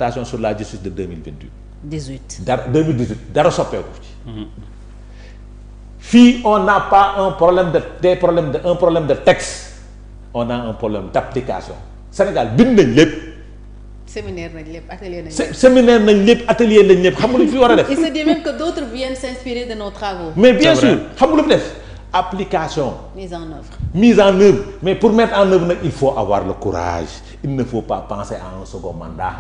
concertation sur la justice de 18 dara soppeeku ci. fii on n'a pas un problème de texte, on a un problème d'application. Sénégal bind nañ lépp. séminaire nañ lépp atelier nañ lépp xam nga lu ñu fi war a def. il se dit même que d'autres viennent s'inspirer de nos travaux. mais bien sûr xam nga lu mu def application. mise en œuvre mais pour mettre en œuvre nag il faut avoir le courage, il ne faut pas penser à un second mandat.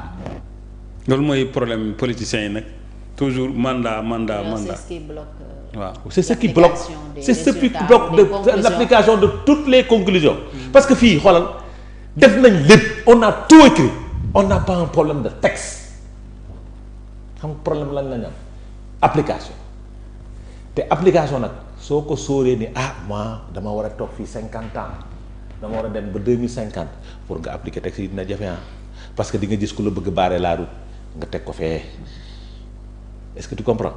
loolu mooy problème politicien yi nag toujours mandat. c'est ce qui bloque. waaw c'est ce qui bloque de l'application de toutes les conclusions. parce que fii xoolal def nañ lépp on a tout écrit, on n'a pas un problème de texte, xam problème lañ am application te application nag soo ko sóoree ni moi dama war a toog fii 50 ans dama war a dem ba 2050 pour nga appliquer texte yi dina jafe parce que di nga gis ku la bëgg barrer la route nga teg ko fee. est-ce que tu comprends?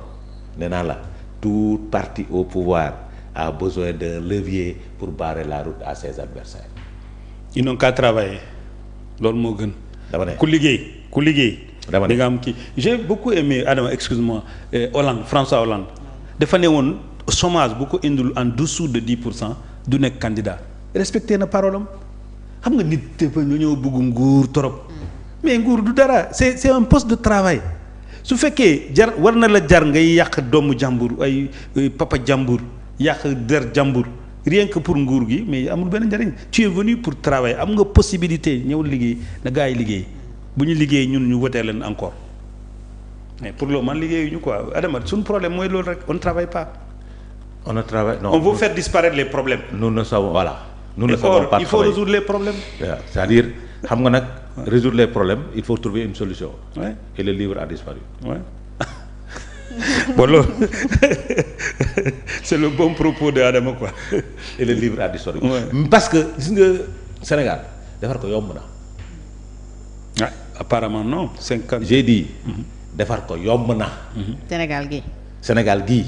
nee naa la tout parti au pouvoir a besoin d'un levier pour barrer la route à ses adversaires. ils n'ont qu'à travailler loolu moo gën. dama ne ku liggéey. dama ne di nga am kii j'ai beaucoup aimé Adama excuse-moi François Hollande dafa ne woon chômage bu ko indul en dessous de 10% du nekk candidat respecté na parole am xam nga nit dafa ñoo bëgg nguur trop mais nguur du dara c'est un poste de travail su fekkee war na la jar ngay yàq doomu jàmbur ay papa jàmbur yàq der jàmbur rien que pour nguur gi mais amul benn njariñ tu es venu pour travailler am nga possibilité ñëw liggéey na gars yi liggéey bu ñu liggéey ñun ñu voté leen encore mais pour le moment liggéeyuñu quoi Adama suñu problème mooy loolu rek on ne travaille pas. on ne travaille non on veut faire disparaître les problèmes. nous ne savons voilà. nous ne savons pas il faut résoudre les problèmes. c'est-à-dire xam nga nag résoudre les problèmes il faut trouver une solution. Ouais. Et le livre a disparu. Ouais. Bon loolu c'est le bon propos de Adama quoi. Et le livre a disparu. Ouais. parce que gis nga Sénégal defar ko yomb na. ah apparemment non 50. j'ai dit. defar ko yomb na. Sénégal gii.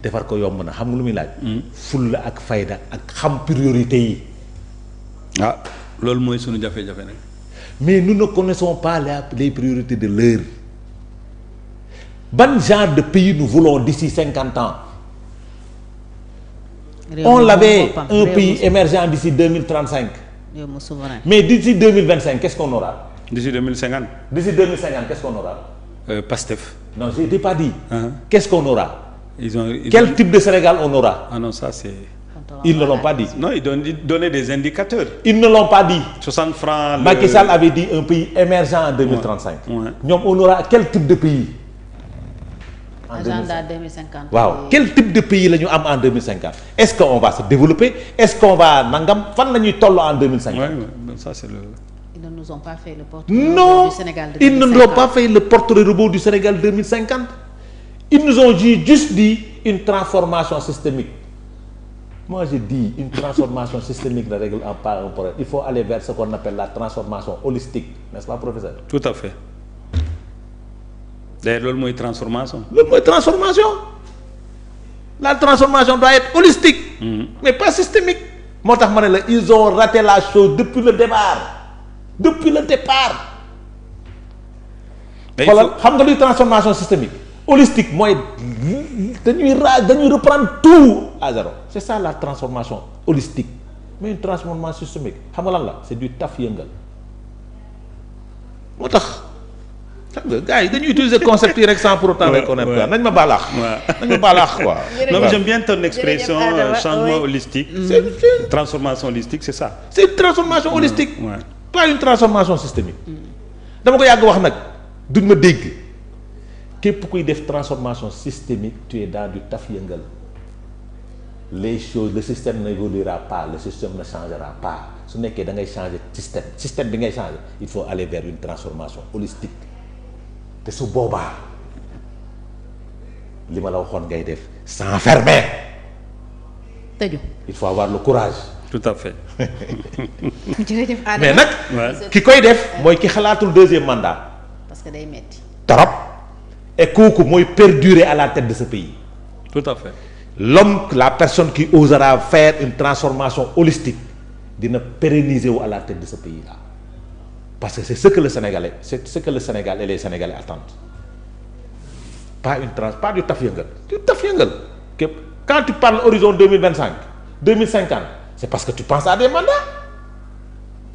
defar ko yomb na xam nga lu muy laaj. fulla ak fayda ak xam priorité yi. loolu mooy sunu jafe-jafe nag. mais nous ne connaissons pas les priorités de l'heure. Ban genre de pays nous voulons d'ici 50 ans? On l'avait un pays émergent d'ici 2035. Mais d'ici 2025, qu'est-ce qu'on aura? D'ici 2050. D'ici 2050, qu'est-ce qu'on aura? Pastef. Non, je n'ai pas dit. Qu'est-ce qu'on aura? Quel ont... type de Sénégal on aura? Ah non, ça c'est... Ils ne l'ont pas dit. Non, ils donnaient des indicateurs. Ils ne l'ont pas dit. 60 francs... Macky Sall avait dit un pays émergent en 2035. Ouais. On aura quel type de pays? Agenda 2050. Wow. Quel type de pays nous avons en 2050? Est-ce qu'on va se développer? Est-ce qu'on va nangam fan lañuy tollu en 2050? Ouais, ça c'est le... Ils ne nous ont pas fait le portrait du Sénégal 2050. Ils ne nous ont pas fait le portrait robot du Sénégal 2050. Ils nous ont juste dit une transformation systémique. Moi je dis une transformation systémique ne règle pas un problème. Il faut aller vers ce qu'on appelle la transformation holistique, n'est-ce pas professeur? Tout à fait. D'ailleurs, loolu mooy transformation. Loolu mooy transformation. La transformation doit être holistique. Mais pas systémique. Moo tax ma ne la ils ont raté la chose depuis le départ. Depuis le départ. xoolal xam nga luy transformation systémique. Holistique mooy dañuy reprendre tout à zéro. C'est ça la transformation holistique. Mais une transformation systémique xam nga lan la c'est du taf yëngal. moo tax. xam nga gars yi dañuy utiliser concept yi rek sans pour autant reconnaître quoi nañ ma baalaax. nañ ma baalaax quoi. non mais j'aime bien ton expression changement holistique. c'est une transformation holistique c'est ça. c'est une transformation holistique. pas une transformation systémique. dama ko yàgg wax nag duñ ma dégg képp kuy def transformation systémique tu es dans du taf yëngal. les choses le système n'évoluera pas le système ne changera pas su nekkee da ngay changer système bi ngay changer il faut aller vers une transformation holistique. te su boobaa li ma la waxoon ngay def s'enfermer. tëju. il faut avoir le courage. tout à fait. jërëjëf Adama mais nag ki koy def mooy ki xalaatul deuxième mandat. parce que day metti. trop et kooku mooy perdurer à la tête de ce pays. tout à fait. l'homme la personne qui osera faire une transformation holistique dina pérenniser wu à la tête de ce pays là parce que c'est ce que le Sénégal et les Sénégalais attendent pas du taf yëngal quand tu parles horizon 2025 2050 c'est parce que tu penses à des mandats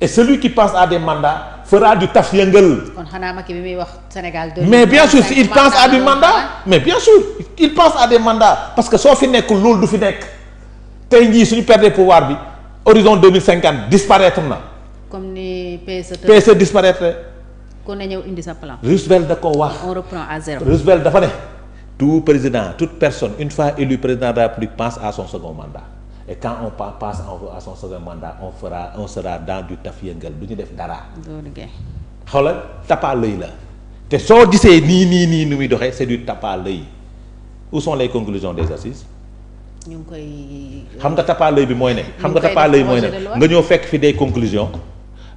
et celui qui pense à des mandats fera du taf yëngal. kon xanaa Macky bi muy wax Sénégal. mais bien sûr il pense à du mandat mais bien sûr il pense à des mandats parce que soo fi nekkul loolu du fi nekk tey jii suñu perdre pouvoir bi horizon 2050 disparaître na. comme ni PSE disparaître. ku ne ñëw indi sa plan. Roosevelt da ko wax. on reprend à zéro. Roosevelt dafa ne. tout président toute personne une fois élu président de la République pense à son second mandat. et quand on passe à son second mandat on sera dans du taf yëngal du ñu def dara. xoolal tape à l'œil la te soo gisee nii nu muy doxee c'est du tape à l'œil où sont les conclusions des assises. ñu ngi koy. xam nga tape à l'œil bi mooy ne. xam nga tape à l'œil mooy ne nga ñëw fekk fi des conclusions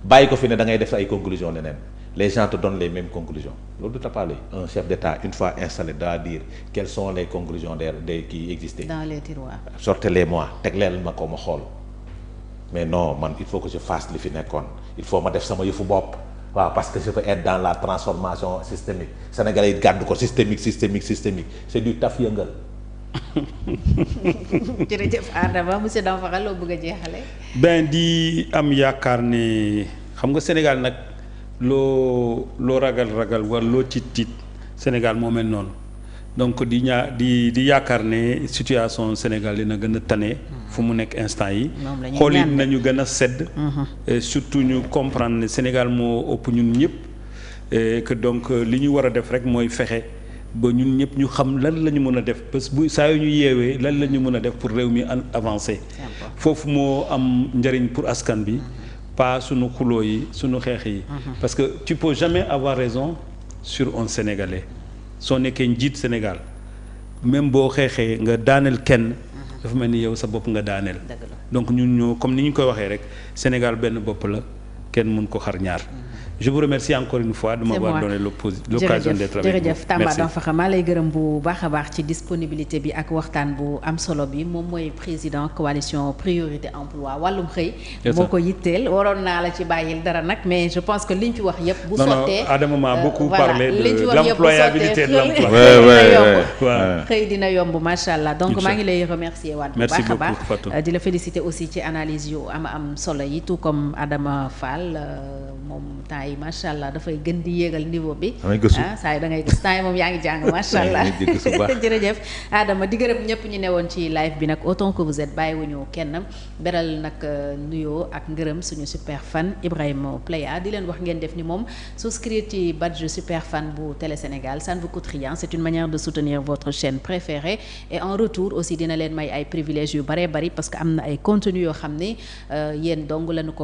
bàyyi ko fi ne da ngay def ay conclusions leneen les gens te donnent les mêmes conclusions loolu du tape à l'œil un chef d'État une fois installé doit dire quelles sont les conclusions des qui existaient. dans les tiroirs. sortez-les-moi teg leen ma ko ma xool mais non man il faut que je fasse li fi nekkoon il faut ma def sama yëfu bopp waaw parce que je peux être dans la transformation systémique sénégalais yi gàddu ko systémique c'est du taf yëngal. jërëjëf Adama monsieur Danfakha loo bëgg a jeexale. di am yaakaar ne xam nga Sénégal nag loo ragal wala loo tiit Sénégal moo mel noonu donc di yaakaar ne situation Sénégal dina gën a tane fu mu nekk instant yi xool yi nañu gën a sedd surtout ñu comprendre ne Sénégal moo ëpp ñun ñëpp et que donc li ñu war a def rek mooy fexe ba ñun ñëpp ñu xam lan la ñu mën a def parce que bu saa yu ñu yeewee lan la ñu mën a def pour réew mi avancer foofu moo am njëriñ pour askan bi pas sunu xuloo yi sunu xeex yi parce que tu peux jamais avoir raison sur un Sénégalais soo nekkee njiit Sénégal même boo xeexee nga daaneel kenn dafa mel ni yow sa bopp nga daaneel donc ñun ñoo comme ni ñu koy waxee rek Sénégal benn bopp la kenn mun ko xar ñaar je vous remercie encore une fois de m'avoir donné l'occasion d'être avec vous. jërëjëf Tamba Danfakha maa lay gërëm bu baax a baax ci disponibilité bi ak waxtaan bu am solo bi moom mooy président coalition priorité emploi wàllum xëy moo ko yitteel waroon naa la ci bàyyil dara nag mais je pense que liñ fi wax yëpp bu sottee Adama m'a beaucoup parlé de l'employabilité de l'emploi xëy dina yomb macha allah donc maa ngi lay remercier waat bu baax a baax di la féliciter aussi ci analyse yu am solo yi tout comme Adama Fall moom temps yi macha allah dafay gën di yéegal niveau bi saa yi da ngay gis temps yi moom yaa ngi jàng macha allah jërëjëf Adama di gërëm ñëpp ñu newoon ci live bi nag autant que vous êtes bàyyiwuñu kenn beral nag nuyoo ak ngërëm suñu super fan Ibrahima Pleya di leen wax ngeen def ni moom souscrire ci badge super fan bu Télé Sénégal ça ne vous coûte rien c'est une manière de soutenir votre chaîne préférée et en retour aussi dina leen may ay privilèges yu baree bari parce que am na ay contenus yoo xam ne yéen dong lañu ko